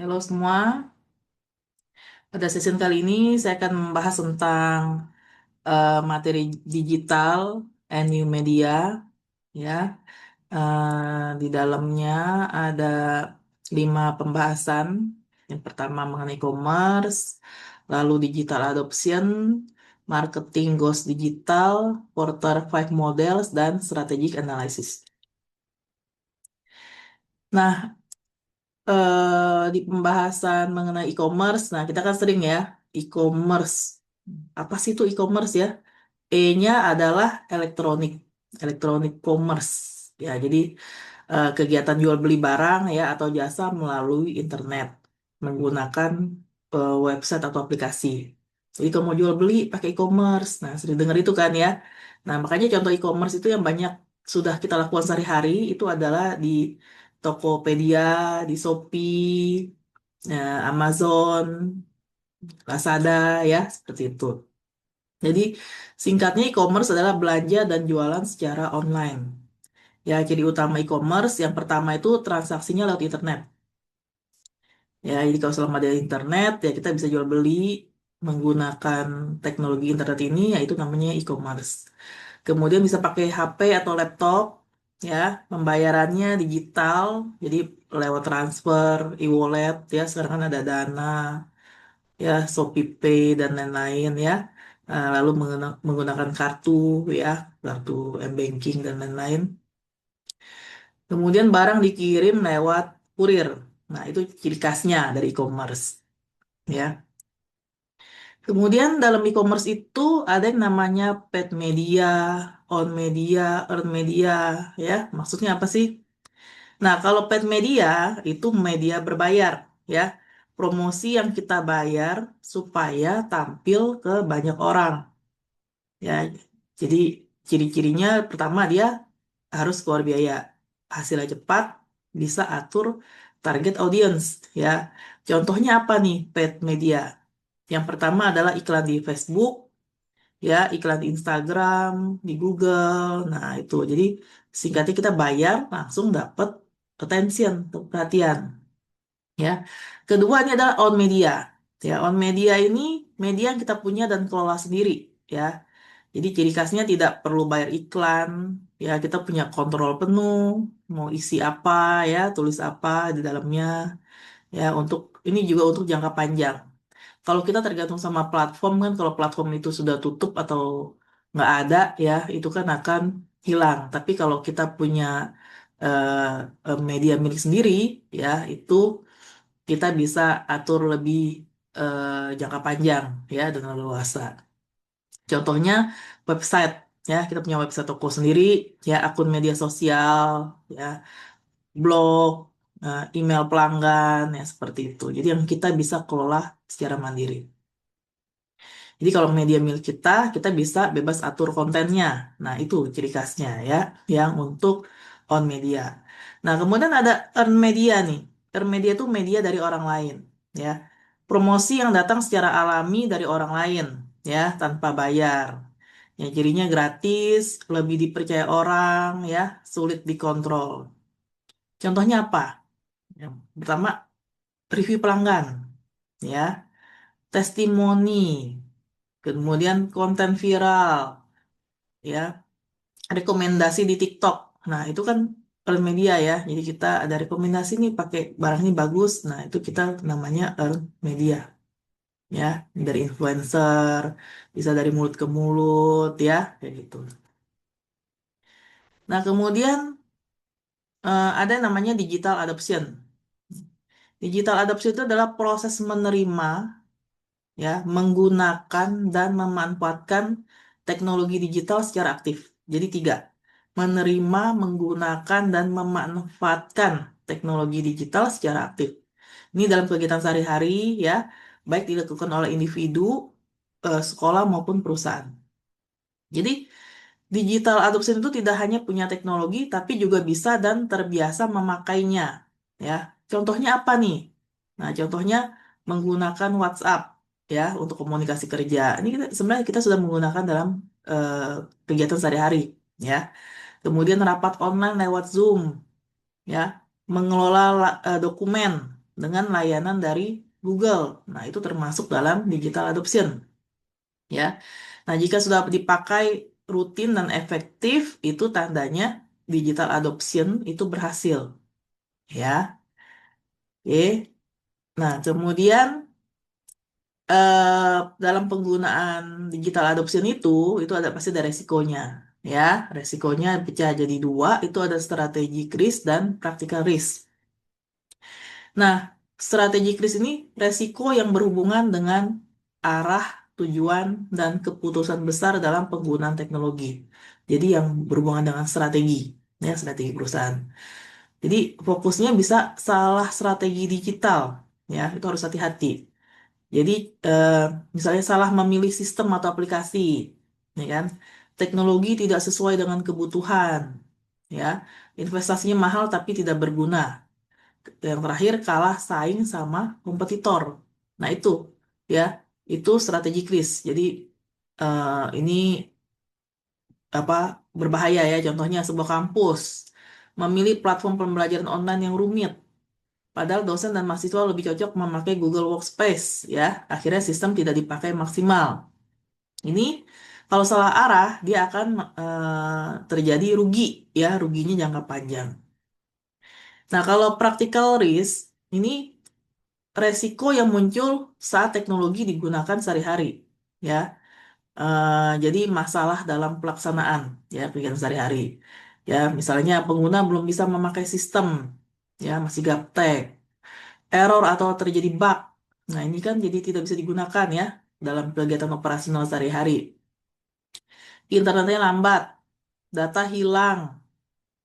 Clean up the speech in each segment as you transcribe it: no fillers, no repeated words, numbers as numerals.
Halo semua, pada sesi kali ini saya akan membahas tentang materi digital and new media, ya. Di dalamnya ada 5 pembahasan. Yang pertama mengenai e-commerce, lalu digital adoption, marketing goals digital, Porter 5 models, dan strategic analysis. Nah, di pembahasan mengenai e-commerce, nah kita kan sering ya, e-commerce. Apa sih itu e-commerce ya? E-nya adalah elektronik, elektronik commerce. Ya, jadi kegiatan jual beli barang ya atau jasa melalui internet menggunakan website atau aplikasi. Jadi kalau mau jual beli pakai e-commerce. Nah, sering dengar itu kan ya. Nah, makanya contoh e-commerce itu yang banyak sudah kita lakukan sehari-hari itu adalah di Tokopedia, di Shopee, Amazon, Lazada ya, seperti itu. Jadi singkatnya e-commerce adalah belanja dan jualan secara online. Ya, ciri utama e-commerce yang pertama itu transaksinya lewat internet. Ya, jadi kalau selama ada internet ya kita bisa jual beli menggunakan teknologi internet ini yaitu namanya e-commerce. Kemudian bisa pakai HP atau laptop ya, pembayarannya digital jadi lewat transfer, e-wallet ya, sekarang kan ada Dana, ya ShopeePay dan lain-lain ya. Lalu menggunakan kartu ya, kartu m-banking dan lain-lain. Kemudian barang dikirim lewat kurir. Nah, itu ciri khasnya dari e-commerce ya. Kemudian dalam e-commerce itu ada yang namanya paid media, on media, earn media ya. Maksudnya apa sih? Nah, kalau paid media itu media berbayar ya. Promosi yang kita bayar supaya tampil ke banyak orang. Ya, jadi ciri-cirinya pertama dia harus keluar biaya, hasilnya cepat, bisa atur target audience ya. Contohnya apa nih paid media? Yang pertama adalah iklan di Facebook, ya, iklan di Instagram, di Google. Nah, itu. Jadi singkatnya kita bayar langsung dapat attention, perhatian, ya. Kedua ini adalah on media. Ya, on media ini media yang kita punya dan kelola sendiri, ya. Jadi ciri khasnya tidak perlu bayar iklan, ya kita punya kontrol penuh, mau isi apa ya, tulis apa di dalamnya, ya untuk ini juga untuk jangka panjang. Kalau kita tergantung sama platform kan, kalau platform itu sudah tutup atau nggak ada ya, itu kan akan hilang. Tapi kalau kita punya media milik sendiri, ya itu kita bisa atur lebih jangka panjang ya dengan luasa. Contohnya website ya, kita punya website toko sendiri, ya akun media sosial, ya blog, email pelanggan, ya seperti itu. Jadi yang kita bisa kelola secara mandiri. Jadi kalau media milik kita bisa bebas atur kontennya. Nah itu ciri khasnya ya, yang untuk on media. Nah kemudian ada earn media nih. Earn media itu media dari orang lain, ya. Promosi yang datang secara alami dari orang lain, ya, tanpa bayar. Ya, jadinya gratis, lebih dipercaya orang, ya, sulit dikontrol. Contohnya apa? Yang pertama, review pelanggan, ya, testimoni, kemudian konten viral, ya, rekomendasi di TikTok. Nah, itu kan earn media ya. Jadi kita ada rekomendasi nih pakai barang ini bagus. Nah, itu kita namanya earn media, ya, dari influencer, bisa dari mulut ke mulut, ya, kayak gitu. Nah, kemudian ada yang namanya digital adoption. Digital adoption itu adalah proses menerima, ya, menggunakan dan memanfaatkan teknologi digital secara aktif. Jadi tiga, menerima, menggunakan dan memanfaatkan teknologi digital secara aktif. Ini dalam kegiatan sehari-hari, ya, baik dilakukan oleh individu, sekolah maupun perusahaan. Jadi digital adoption itu tidak hanya punya teknologi, tapi juga bisa dan terbiasa memakainya. Ya, contohnya apa nih? Nah, contohnya menggunakan WhatsApp ya untuk komunikasi kerja. Ini sebenarnya kita sudah menggunakan dalam eh, kegiatan sehari-hari. Ya, kemudian rapat online lewat Zoom. Ya, mengelola dokumen. dengan layanan dari Google. Nah, itu termasuk dalam digital adoption, ya. Nah, jika sudah dipakai rutin dan efektif, itu tandanya digital adoption itu berhasil, ya. Oke. Nah, kemudian dalam penggunaan digital adoption itu ada pasti ada resikonya, ya. Resikonya pecah jadi dua, itu ada strategi risk dan practical risk. Nah, strategi risk ini resiko yang berhubungan dengan arah, tujuan, dan keputusan besar dalam penggunaan teknologi. Jadi yang berhubungan dengan strategi, ya, strategi perusahaan. Jadi fokusnya bisa salah strategi digital, ya, itu harus hati-hati. Jadi eh, misalnya salah memilih sistem atau aplikasi, ya kan? Teknologi tidak sesuai dengan kebutuhan, ya. Investasinya mahal tapi tidak berguna. Yang terakhir kalah saing sama kompetitor. Nah itu, ya, itu strategi kris. Jadi ini apa berbahaya ya. Contohnya sebuah kampus memilih platform pembelajaran online yang rumit. Padahal dosen dan mahasiswa lebih cocok memakai Google Workspace, ya. Akhirnya sistem tidak dipakai maksimal. Ini kalau salah arah, dia akan terjadi rugi, ya, ruginya jangka panjang. Nah, kalau practical risk, ini resiko yang muncul saat teknologi digunakan sehari-hari, ya. Jadi masalah dalam pelaksanaan, ya, kegiatan sehari-hari. Ya, misalnya pengguna belum bisa memakai sistem, ya, masih gaptek, error atau terjadi bug. Nah, ini kan jadi tidak bisa digunakan, ya, dalam kegiatan operasional sehari-hari. Internetnya lambat, data hilang,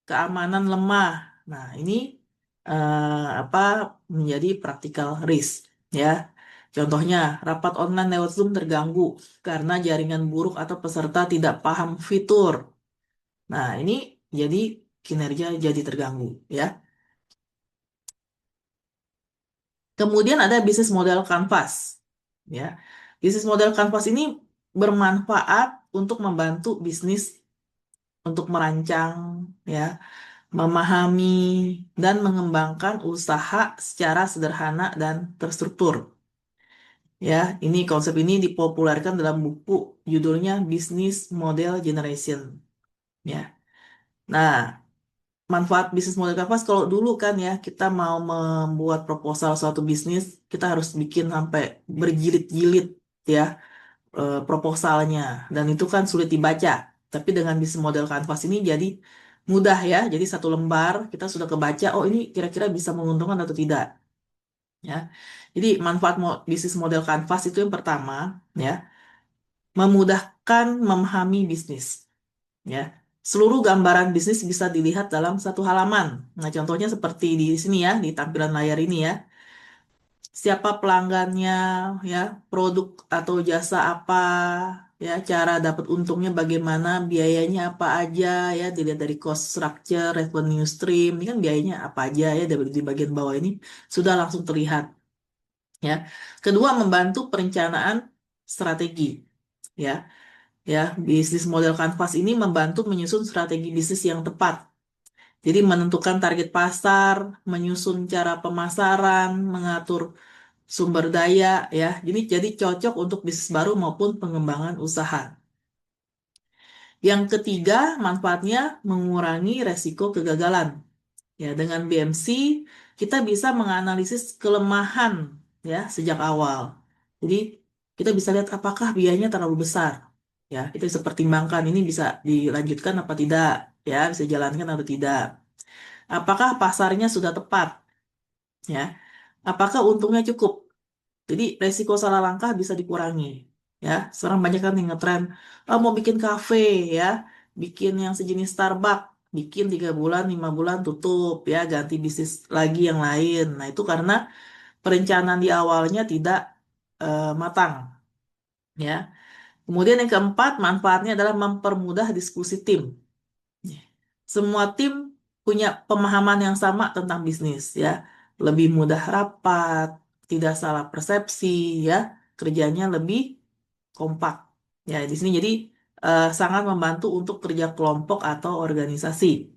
keamanan lemah. Nah, ini apa menjadi practical risk, ya. Contohnya, rapat online lewat Zoom terganggu karena jaringan buruk atau peserta tidak paham fitur. Nah, ini jadi kinerja jadi terganggu, ya. Kemudian ada bisnis model kanvas, ya. Bisnis model kanvas ini bermanfaat untuk membantu bisnis untuk merancang, ya, memahami dan mengembangkan usaha secara sederhana dan terstruktur. Ya, ini konsep ini dipopulerkan dalam buku judulnya Business Model Generation. Ya, nah, manfaat bisnis model kanvas kalau dulu kan ya kita mau membuat proposal suatu bisnis, kita harus bikin sampai berjilid-jilid, ya, proposalnya, dan itu kan sulit dibaca. Tapi dengan bisnis model kanvas ini jadi mudah, ya. Jadi satu lembar kita sudah kebaca, oh ini kira-kira bisa menguntungkan atau tidak, ya. Jadi manfaat bisnis model kanvas itu yang pertama, ya, memudahkan memahami bisnis, ya. Seluruh gambaran bisnis bisa dilihat dalam satu halaman. Nah, contohnya seperti di sini, ya, di tampilan layar ini, ya. Siapa pelanggannya, ya, produk atau jasa apa, ya, cara dapat untungnya bagaimana, biayanya apa aja, ya, dilihat dari cost structure, revenue stream, ini kan biayanya apa aja, ya, di bagian bawah ini sudah langsung terlihat, ya. Kedua, membantu perencanaan strategi, ya, ya, bisnis model kanvas ini membantu menyusun strategi bisnis yang tepat. Jadi menentukan target pasar, menyusun cara pemasaran, mengatur sumber daya, ya. Jadi cocok untuk bisnis baru maupun pengembangan usaha. Yang ketiga, manfaatnya mengurangi resiko kegagalan. Ya, dengan BMC kita bisa menganalisis kelemahan, ya, sejak awal. Jadi kita bisa lihat apakah biayanya terlalu besar. Ya, kita bisa pertimbangkan ini bisa dilanjutkan apa tidak, ya, bisa jalankan atau tidak. Apakah pasarnya sudah tepat, ya? Apakah untungnya cukup? Jadi resiko salah langkah bisa dikurangi. Ya, sekarang banyak kan yang ngetren, oh, mau bikin kafe, ya, bikin yang sejenis Starbucks, bikin 3 bulan, 5 bulan tutup, ya, ganti bisnis lagi yang lain. Nah, itu karena perencanaan di awalnya tidak matang, ya. Kemudian yang keempat, manfaatnya adalah mempermudah diskusi tim. Semua tim punya pemahaman yang sama tentang bisnis, ya. Lebih mudah rapat, tidak salah persepsi, ya. Kerjanya lebih kompak. Ya, di sini jadi sangat membantu untuk kerja kelompok atau organisasi.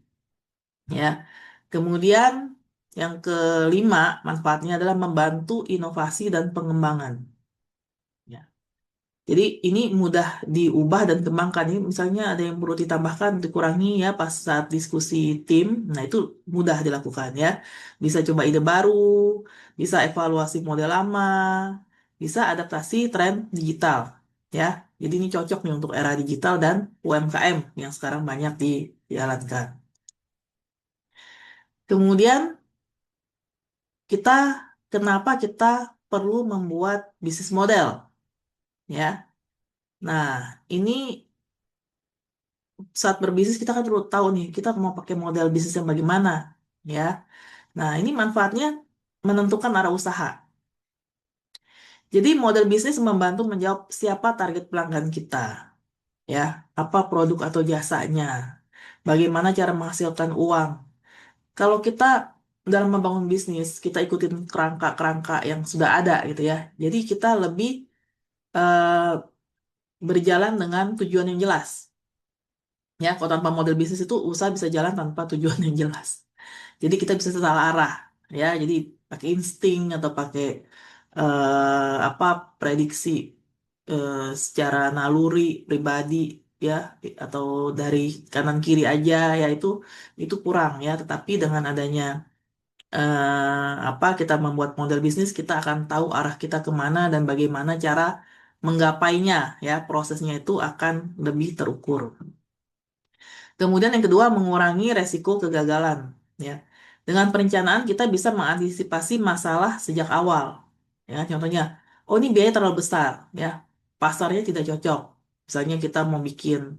Ya. Kemudian Yang kelima, manfaatnya adalah membantu inovasi dan pengembangan. Ya. Jadi ini mudah diubah dan kembangkan. Ini misalnya ada yang perlu ditambahkan, dikurangi ya pas saat diskusi tim. Nah itu mudah dilakukan ya. Bisa coba ide baru, bisa evaluasi model lama, bisa adaptasi tren digital. Ya, jadi ini cocok nih untuk era digital dan UMKM yang sekarang banyak dijalankan. Kemudian kita, kenapa kita perlu membuat bisnis model? Ya, nah ini saat berbisnis kita kan perlu tahu nih kita mau pakai model bisnis yang bagaimana ya. Nah, ini manfaatnya menentukan arah usaha. Jadi model bisnis membantu menjawab siapa target pelanggan kita, ya, apa produk atau jasanya, bagaimana cara menghasilkan uang. Kalau kita dalam membangun bisnis, kita ikutin kerangka-kerangka yang sudah ada gitu ya. Jadi kita lebih eh, berjalan dengan tujuan yang jelas. Ya, kalau tanpa model bisnis itu usaha bisa jalan tanpa tujuan yang jelas. Jadi kita bisa salah arah, ya. Jadi pakai insting atau pakai apa prediksi secara naluri pribadi, ya, atau dari kanan kiri aja, ya itu kurang ya. Tetapi dengan adanya apa kita membuat model bisnis, kita akan tahu arah kita kemana dan bagaimana cara menggapainya, ya. Prosesnya itu akan lebih terukur. Kemudian yang kedua, mengurangi resiko kegagalan. Ya. Dengan perencanaan kita bisa mengantisipasi masalah sejak awal. Ya, contohnya, oh ini biaya terlalu besar, ya, pasarnya tidak cocok. Misalnya kita mau bikin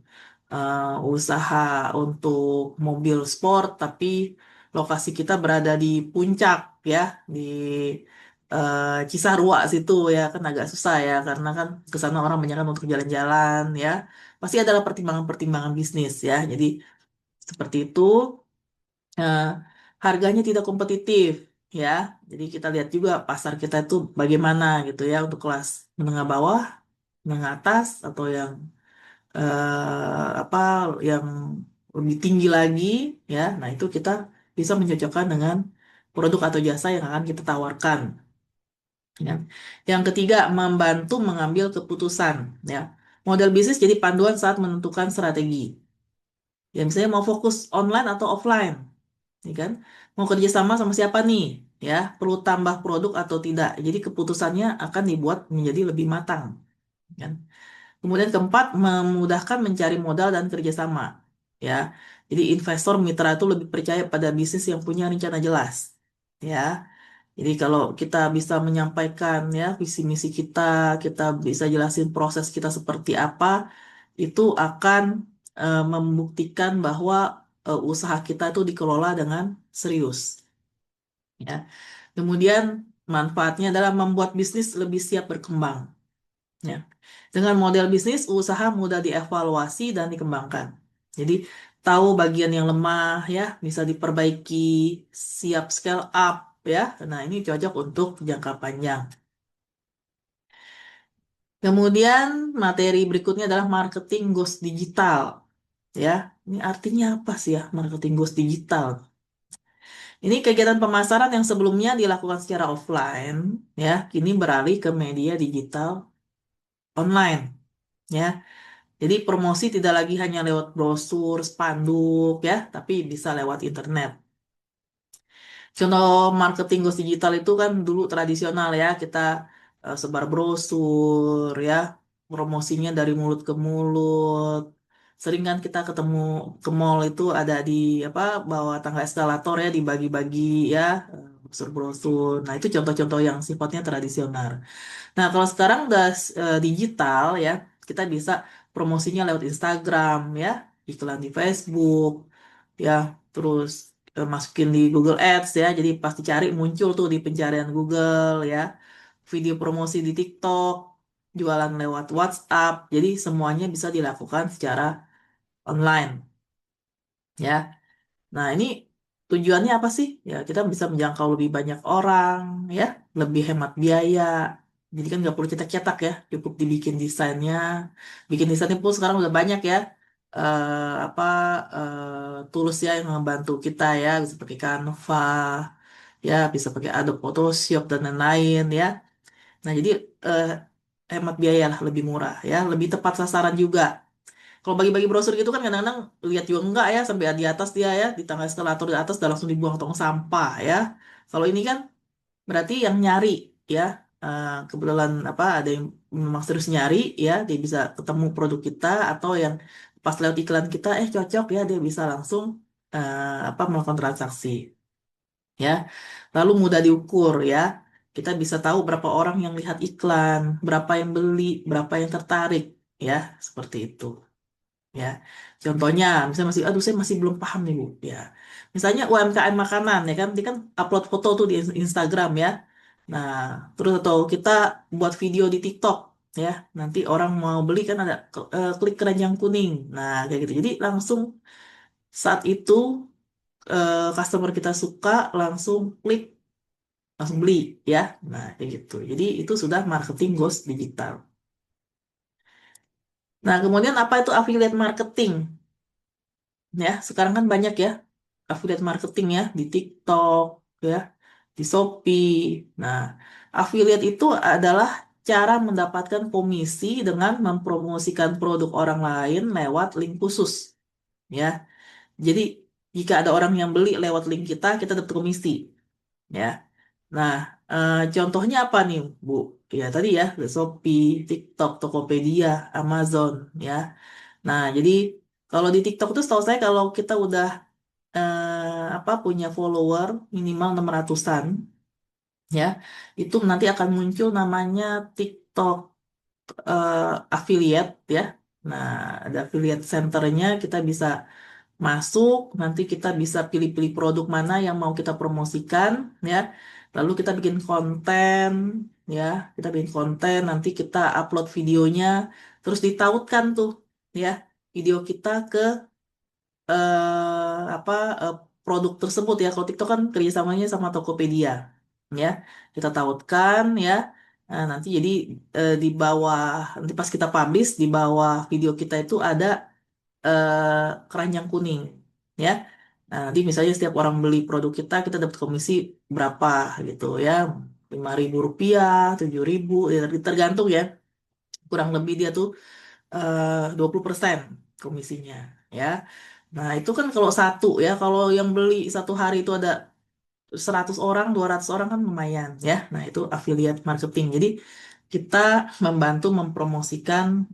usaha untuk mobil sport, tapi lokasi kita berada di puncak, ya, di Cisarua situ, ya, kan agak susah ya, karena kan ke sana orang banyak kan untuk jalan-jalan, ya. Pasti adalah pertimbangan-pertimbangan bisnis, ya. Jadi seperti itu, eh, harganya tidak kompetitif, ya. Jadi kita lihat juga pasar kita itu bagaimana gitu ya untuk kelas menengah bawah, menengah atas, atau yang apa yang lebih tinggi lagi, ya. Nah itu kita bisa mencocokkan dengan produk atau jasa yang akan kita tawarkan. Ya. Yang ketiga, membantu mengambil keputusan. Ya. Model bisnis jadi panduan saat menentukan strategi. Ya misalnya mau fokus online atau offline, ya kan? Mau kerja sama sama siapa nih? Ya, perlu tambah produk atau tidak. Jadi keputusannya akan dibuat menjadi lebih matang, kan? Kemudian keempat, memudahkan mencari modal dan kerjasama. Ya, jadi investor mitra itu lebih percaya pada bisnis yang punya rencana jelas. Ya, jadi kalau kita bisa menyampaikan ya visi misi kita, kita bisa jelasin proses kita seperti apa, itu akan membuktikan bahwa usaha kita itu dikelola dengan serius. Ya. Kemudian manfaatnya adalah membuat bisnis lebih siap berkembang. Ya. Dengan model bisnis, usaha mudah dievaluasi dan dikembangkan. Jadi tahu bagian yang lemah ya, bisa diperbaiki, siap scale up ya. Nah, ini cocok untuk jangka panjang. Kemudian materi berikutnya adalah marketing ghost digital. Ya, ini artinya apa sih ya marketing ghost digital? Ini kegiatan pemasaran yang sebelumnya dilakukan secara offline, ya, kini beralih ke media digital online, ya. Jadi promosi tidak lagi hanya lewat brosur, spanduk, ya, tapi bisa lewat internet. Contoh marketing ghost digital itu kan dulu tradisional ya, kita sebar brosur ya, promosinya dari mulut ke mulut. Sering kan kita ketemu ke mall itu ada di apa bawah tangga eskalator ya dibagi-bagi ya brosur-brosur. Nah, itu contoh-contoh yang sifatnya tradisional. Nah, kalau sekarang udah digital ya, kita bisa promosinya lewat Instagram ya, iklan di Facebook ya, terus masukin di Google Ads ya. Jadi pasti cari muncul tuh di pencarian Google ya. Video promosi di TikTok, jualan lewat WhatsApp. Jadi semuanya bisa dilakukan secara online ya. Nah, ini tujuannya apa sih? Ya, kita bisa menjangkau lebih banyak orang, ya, lebih hemat biaya. Jadi kan nggak perlu cetak-cetak ya, cukup dibikin desainnya. Bikin desainnya pun sekarang udah banyak ya, apa tools ya yang membantu kita ya, bisa pakai Canva, ya bisa pakai Adobe Photoshop dan lain-lain ya. Nah, jadi eh, hemat biaya lah, lebih murah ya, lebih tepat sasaran juga. Kalau bagi-bagi brosur gitu kan kadang-kadang lihat juga enggak ya, sampai di atas dia ya, di tangga eskalator di atas udah langsung dibuang tong sampah ya. Kalau ini kan berarti yang nyari ya, kebetulan apa ada yang memang serius nyari ya, dia bisa ketemu produk kita, atau yang pas lewat iklan kita cocok ya, dia bisa langsung apa melakukan transaksi ya. Lalu mudah diukur ya. Kita bisa tahu berapa orang yang lihat iklan, berapa yang beli, berapa yang tertarik ya, seperti itu ya. Contohnya, misalnya masih, aduh saya masih belum paham nih Bu. Ya, misalnya UMKM makanan ya kan, dia kan upload foto tuh di Instagram ya. Nah, terus atau kita buat video di TikTok ya. Nanti orang mau beli kan ada klik keranjang kuning. Nah, kayak gitu. Jadi langsung saat itu customer kita suka, langsung klik, langsung beli ya. Nah, kayak gitu. Jadi itu sudah marketing goes digital. Nah, kemudian apa itu affiliate marketing? Ya, sekarang kan banyak ya affiliate marketing ya di TikTok ya, di Shopee. Nah, affiliate itu adalah cara mendapatkan komisi dengan mempromosikan produk orang lain lewat link khusus ya. Jadi jika ada orang yang beli lewat link kita, kita dapat komisi ya. Nah, contohnya apa nih, Bu? Ya tadi ya, Shopee, TikTok, Tokopedia, Amazon ya. Nah, jadi kalau di TikTok itu setahu saya kalau kita udah apa punya follower minimal 600-an ya, itu nanti akan muncul namanya TikTok eh, affiliate ya. Nah, ada affiliate centernya, kita bisa masuk, nanti kita bisa pilih-pilih produk mana yang mau kita promosikan ya. Lalu kita bikin konten ya, kita bikin konten, nanti kita upload videonya, terus ditautkan tuh ya video kita ke apa produk tersebut ya. Kalau TikTok kan kerjasamanya sama Tokopedia ya, kita tautkan ya. Nah, nanti jadi di bawah, nanti pas kita publish di bawah video kita itu ada keranjang kuning ya. Nah, nanti misalnya setiap orang beli produk kita, kita dapat komisi berapa gitu ya, 5.000 rupiah, 7.000 ya, tergantung ya. Kurang lebih dia tuh 20% komisinya ya. Nah, itu kan kalau satu ya, kalau yang beli satu hari itu ada 100 orang, 200 orang kan lumayan ya. Nah, itu affiliate marketing. Jadi kita membantu mempromosikan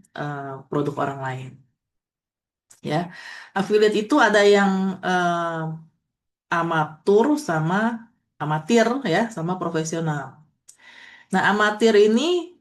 produk orang lain ya. Affiliate itu ada yang amatur sama amatir ya, sama profesional. Nah, amatir ini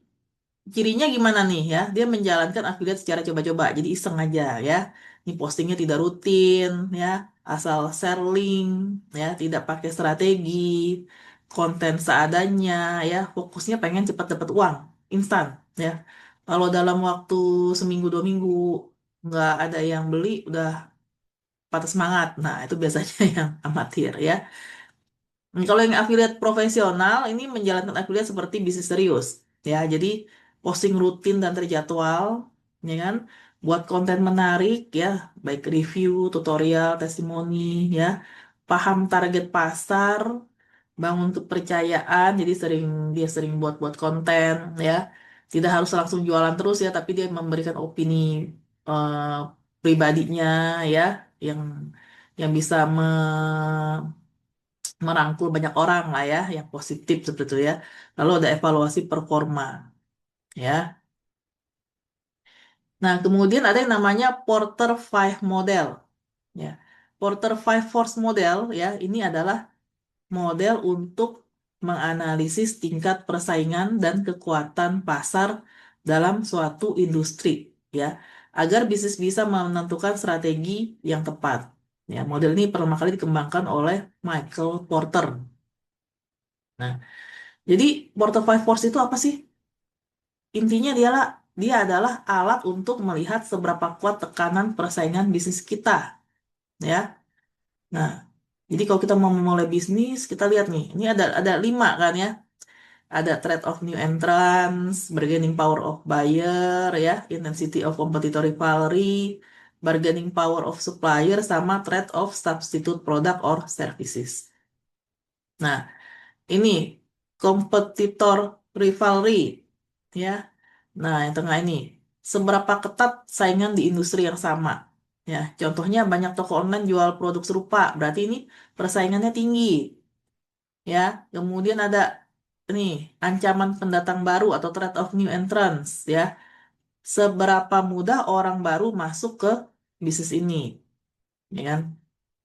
cirinya gimana nih ya? Dia menjalankan affiliate secara coba-coba, jadi iseng aja ya. Ini postingnya tidak rutin ya, asal share link ya, tidak pakai strategi, konten seadanya ya, fokusnya pengen cepat dapat uang, instan ya. Kalau dalam waktu seminggu 2 minggu nggak ada yang beli, udah patah semangat. Nah, itu biasanya yang amatir ya. Kalau yang affiliate profesional ini menjalankan affiliate seperti bisnis serius ya. Jadi posting rutin dan terjadwal ya kan. Buat konten menarik ya, baik review, tutorial, testimoni ya. Paham target pasar, bangun kepercayaan. Jadi dia sering buat-buat konten ya. Tidak harus langsung jualan terus ya, tapi dia memberikan opini eh, pribadinya ya, yang bisa merangkul banyak orang lah ya, yang positif seperti itu ya. Lalu ada evaluasi performa ya. Nah, kemudian ada yang namanya Porter Five Model ya. Porter Five Force Model ya, ini adalah model untuk menganalisis tingkat persaingan dan kekuatan pasar dalam suatu industri ya, agar bisnis bisa menentukan strategi yang tepat. Ya, model ini pertama kali dikembangkan oleh Michael Porter. Nah, jadi Porter Five Force itu apa sih? Intinya dia adalah alat untuk melihat seberapa kuat tekanan persaingan bisnis kita, ya. Nah, jadi kalau kita mau memulai bisnis, kita lihat nih, ini ada 5 kan ya. Ada threat of new entrants, bargaining power of buyer, ya, intensity of competitor rivalry, bargaining power of supplier, sama threat of substitute product or services. Nah, ini kompetitor rivalry, ya. Nah, yang tengah ini, seberapa ketat saingan di industri yang sama? Ya, contohnya banyak toko online jual produk serupa, berarti ini persaingannya tinggi, ya. Kemudian ada nih ancaman pendatang baru atau threat of new entrants, ya. Seberapa mudah orang baru masuk ke bisnis ini, ya kan?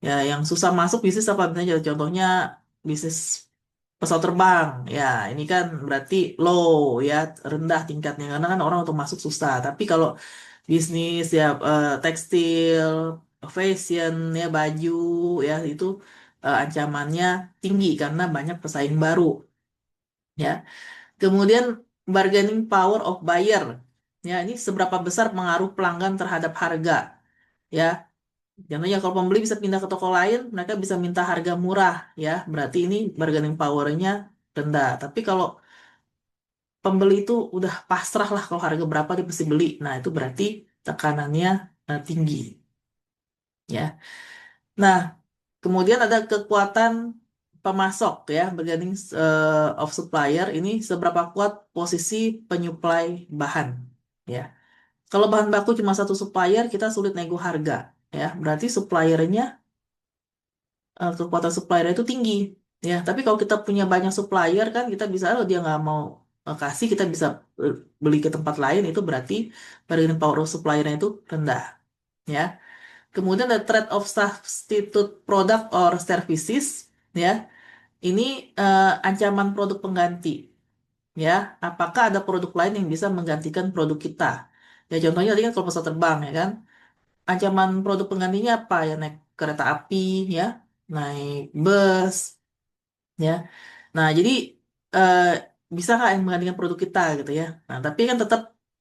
Ya, yang susah masuk bisnis apa misalnya contohnya bisnis pesawat terbang. Ya, ini kan berarti low, ya, rendah tingkatnya karena kan orang untuk masuk susah. Tapi kalau bisnis ya tekstil, fashion, ya baju, ya itu ancamannya tinggi karena banyak pesaing baru, ya. Kemudian bargaining power of buyer. Ya, ini seberapa besar pengaruh pelanggan terhadap harga, ya. Contohnya kalau pembeli bisa pindah ke toko lain, mereka bisa minta harga murah, ya. Berarti ini bargaining power-nya rendah. Tapi kalau pembeli itu udah pasrah lah kalau harga berapa dia pasti beli. Nah, itu berarti tekanannya tinggi, ya. Nah, kemudian ada kekuatan pemasok, ya, bargaining of supplier. Ini seberapa kuat posisi penyuplai bahan, ya. Kalau bahan baku cuma satu supplier, kita sulit nego harga, ya. Berarti suppliernya kekuatan supplier itu tinggi, ya. Tapi kalau kita punya banyak supplier kan kita bisa, oh dia nggak mau kasih, kita bisa eh, beli ke tempat lain, itu berarti bargaining power of suppliernya itu rendah, ya. Kemudian ada trade of substitute product or services, ya. Ini ancaman produk pengganti, ya. Apakah ada produk lain yang bisa menggantikan produk kita? Ya contohnya tadi kan kalau pesawat terbang, ya kan. Ancaman produk penggantinya apa ya? Naik kereta api, ya, naik bus, ya. Nah, jadi eh, bisa nggak yang menggantikan produk kita gitu, ya. Nah, tapi kan tetap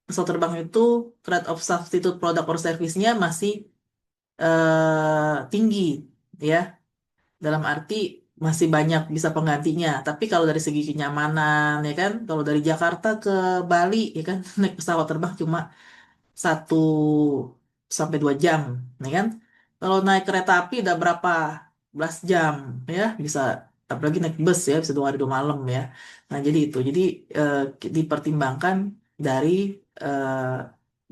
pesawat terbang itu trade of substitute product or service-nya masih tinggi, ya. Dalam arti masih banyak bisa penggantinya. Tapi kalau dari segi kenyamanan, ya kan, kalau dari Jakarta ke Bali, ya kan, naik pesawat terbang cuma 1 sampai 2 jam, ya kan? Kalau naik kereta api udah berapa belas jam, ya bisa. Apalagi naik bus ya bisa 2 hari 2 malam, ya. Nah jadi itu, jadi dipertimbangkan dari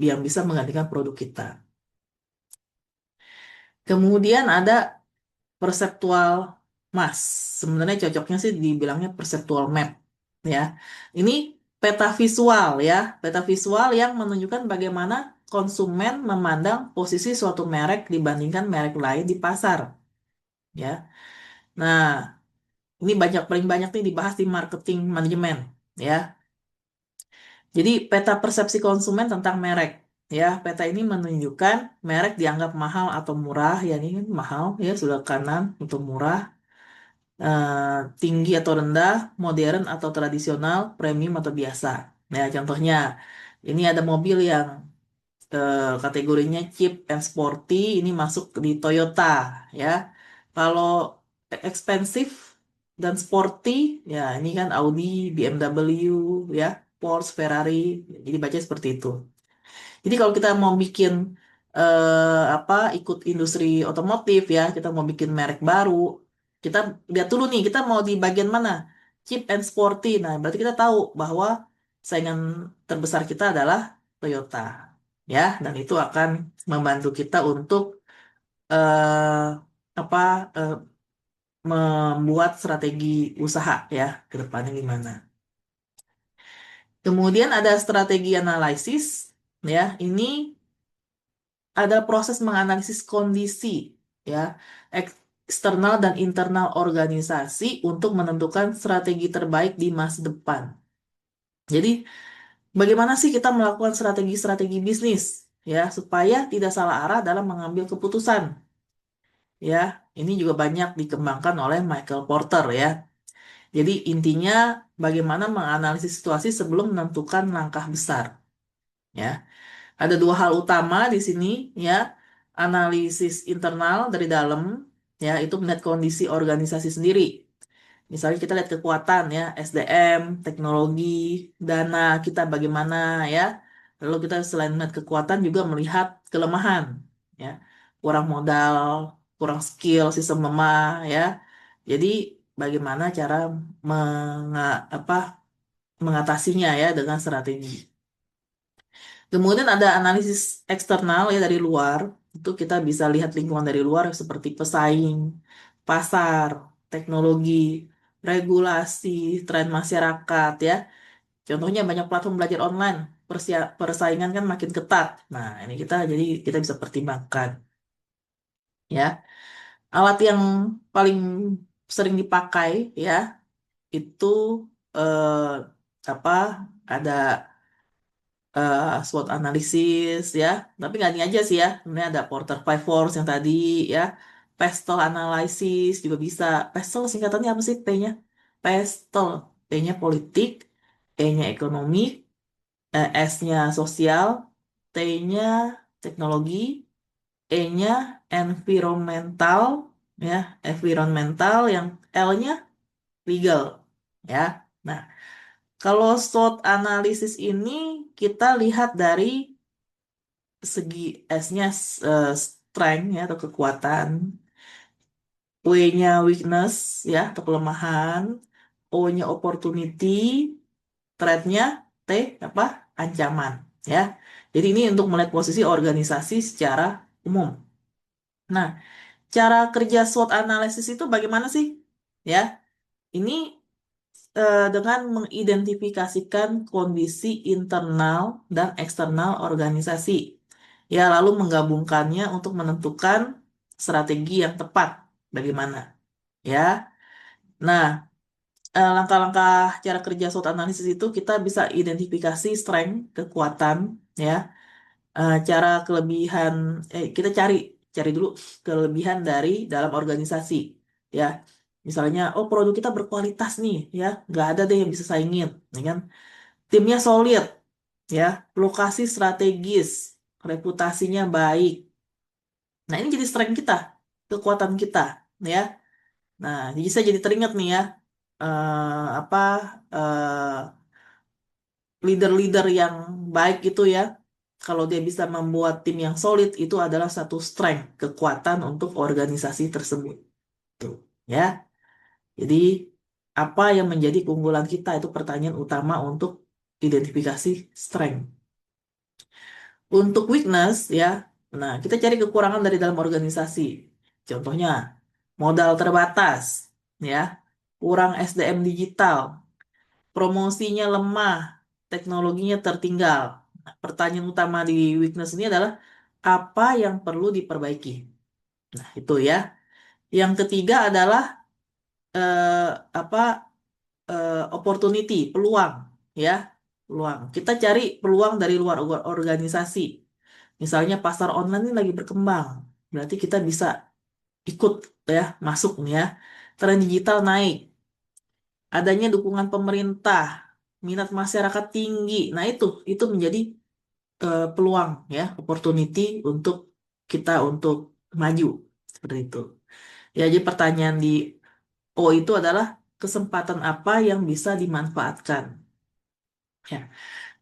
yang bisa menggantikan produk kita. Kemudian ada perceptual mass. Sebenarnya cocoknya sih dibilangnya perceptual map, ya. Ini peta visual, ya, peta visual yang menunjukkan bagaimana konsumen memandang posisi suatu merek dibandingkan merek lain di pasar, ya. Nah, ini paling banyak nih dibahas di marketing manajemen, ya. Jadi peta persepsi konsumen tentang merek. Ya, peta ini menunjukkan merek dianggap mahal atau murah, ya ini kan mahal, ya sudah kanan untuk murah, tinggi atau rendah, modern atau tradisional, premium atau biasa. Nah, contohnya ini ada mobil yang kategorinya cheap and sporty, ini masuk di Toyota, ya. Kalau expensive dan sporty, ya ini kan Audi, BMW, ya, Porsche, Ferrari. Jadi baca seperti itu. Jadi kalau kita mau bikin apa ikut industri otomotif, ya, kita mau bikin merek baru, kita lihat dulu nih kita mau di bagian mana, cheap and sporty. Nah, berarti kita tahu bahwa saingan terbesar kita adalah Toyota, ya, dan itu akan membantu kita untuk eh, apa eh, membuat strategi usaha, ya, ke depannya gimana. Kemudian ada strategi analisis, ya, ini ada proses menganalisis kondisi, ya, eksternal dan internal organisasi untuk menentukan strategi terbaik di masa depan. Jadi, bagaimana sih kita melakukan strategi-strategi bisnis, ya, supaya tidak salah arah dalam mengambil keputusan, ya. Ini juga banyak dikembangkan oleh Michael Porter, ya. Jadi, intinya bagaimana menganalisis situasi sebelum menentukan langkah besar, ya. Ada dua hal utama di sini, ya. Analisis internal dari dalam, ya, itu melihat kondisi organisasi sendiri. Misalnya kita lihat kekuatan, ya, SDM, teknologi, dana kita bagaimana, ya. Lalu kita selain melihat kekuatan juga melihat kelemahan, ya. Kurang modal, kurang skill, sistem lemah, ya. Jadi bagaimana cara apa, mengatasinya ya dengan strategi. Kemudian ada analisis eksternal ya dari luar. Itu kita bisa lihat lingkungan dari luar seperti pesaing, pasar, teknologi, regulasi, tren masyarakat ya. Contohnya banyak platform belajar online, persaingan kan makin ketat. Nah, ini kita bisa pertimbangkan ya. Alat yang paling sering dipakai ya itu eh, apa? Ada SWOT analisis ya, tapi nggak ini aja sih ya. Sebenarnya ada Porter Five Force yang tadi ya, Pestel Analysis juga bisa. Pestel singkatannya apa sih P-nya? Pestel, P-nya politik, E-nya ekonomi, S-nya sosial, T-nya teknologi, E-nya environmental, ya, environmental, yang L-nya legal, ya. Nah, kalau SWOT analisis ini kita lihat dari segi S-nya strength ya atau kekuatan, W-nya weakness ya atau kelemahan, O-nya opportunity, threat-nya T apa? Ancaman ya. Jadi ini untuk melihat posisi organisasi secara umum. Nah, cara kerja SWOT analisis itu bagaimana sih? Ya, ini dengan mengidentifikasikan kondisi internal dan eksternal organisasi. Ya, lalu menggabungkannya untuk menentukan strategi yang tepat. Bagaimana? Ya. Nah, langkah-langkah cara kerja SWOT analisis itu kita bisa identifikasi strength, kekuatan, ya, cara kelebihan, kita cari dulu kelebihan dari dalam organisasi, ya. Misalnya, oh produk kita berkualitas nih, ya, nggak ada deh yang bisa saingin, ya kan? Timnya solid, ya, lokasi strategis, reputasinya baik. Nah ini jadi strength kita, kekuatan kita, ya. Nah jadi saya jadi teringat nih ya, apa leader-leader yang baik itu ya, kalau dia bisa membuat tim yang solid itu adalah satu strength, kekuatan untuk organisasi tersebut. Tuh, ya. Jadi apa yang menjadi keunggulan kita itu pertanyaan utama untuk identifikasi strength. Untuk weakness ya, nah kita cari kekurangan dari dalam organisasi. Contohnya modal terbatas, ya, kurang SDM digital, promosinya lemah, teknologinya tertinggal. Nah, pertanyaan utama di weakness ini adalah apa yang perlu diperbaiki. Nah, itu ya. Yang ketiga adalah eh, apa opportunity, peluang, ya, peluang. Kita cari peluang dari luar organisasi. Misalnya pasar online ini lagi berkembang, berarti kita bisa ikut ya, masuk nih ya. Tren digital naik, adanya dukungan pemerintah, minat masyarakat tinggi. Nah, itu menjadi peluang ya, opportunity untuk kita untuk maju seperti itu. Ya, jadi pertanyaan di O itu adalah kesempatan apa yang bisa dimanfaatkan. Ya.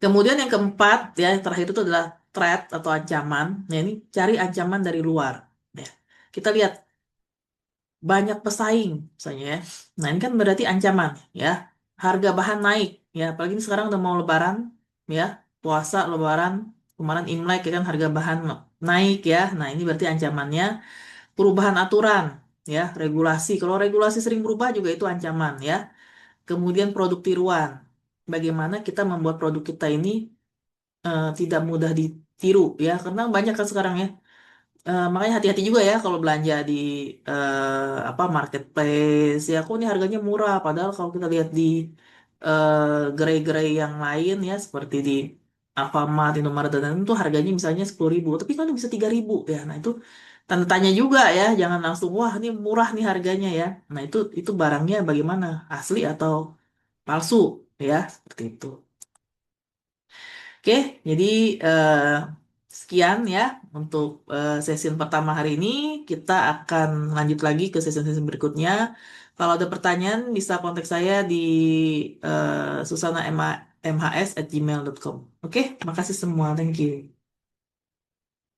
Kemudian yang keempat ya, yang terakhir itu adalah threat atau ancaman. Nah, ini cari ancaman dari luar. Ya. Kita lihat banyak pesaing misalnya ya. Nah, ini kan berarti ancaman ya. Harga bahan naik ya, apalagi ini sekarang udah mau lebaran ya. Puasa, lebaran, kemarin Imlek ya kan harga bahan naik ya. Nah, ini berarti ancamannya perubahan aturan ya, regulasi. Kalau regulasi sering berubah juga itu ancaman ya. Kemudian produk tiruan. Bagaimana kita membuat produk kita ini tidak mudah ditiru ya, karena banyak kan sekarang ya. Makanya hati-hati juga ya kalau belanja di apa marketplace ya, kok ini harganya murah padahal kalau kita lihat di gerai-gerai yang lain ya seperti di Alfamart, Indomaret dan lain-lain itu harganya misalnya 10.000 tapi kan bisa 3.000 ya. Nah itu tanda tanya juga ya, jangan langsung wah ini murah nih harganya ya. Nah itu barangnya bagaimana, asli atau palsu ya, seperti itu. Oke, jadi eh, sekian ya untuk sesi pertama hari ini. Kita akan lanjut lagi ke sesi-sesi berikutnya. Kalau ada pertanyaan bisa kontak saya di susana.mhs@gmail.com. Oke, makasih semua. Thank you.